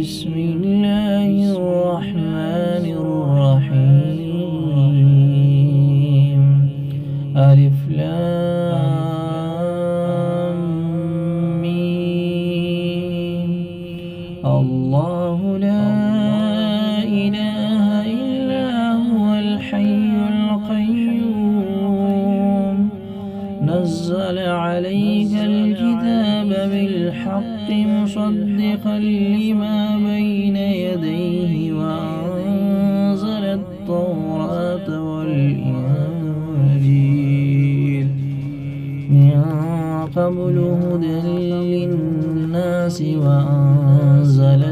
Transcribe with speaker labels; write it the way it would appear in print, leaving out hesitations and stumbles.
Speaker 1: بسم الله الرحمن الرحيم. ألف لام ميم. الله لا إله إلا هو الحي القيوم. نزل عليك الكتاب بالحق مصدقا لما بين يديه وأنزل التوراة والإنجيل من قبل هدى للناس وأنزل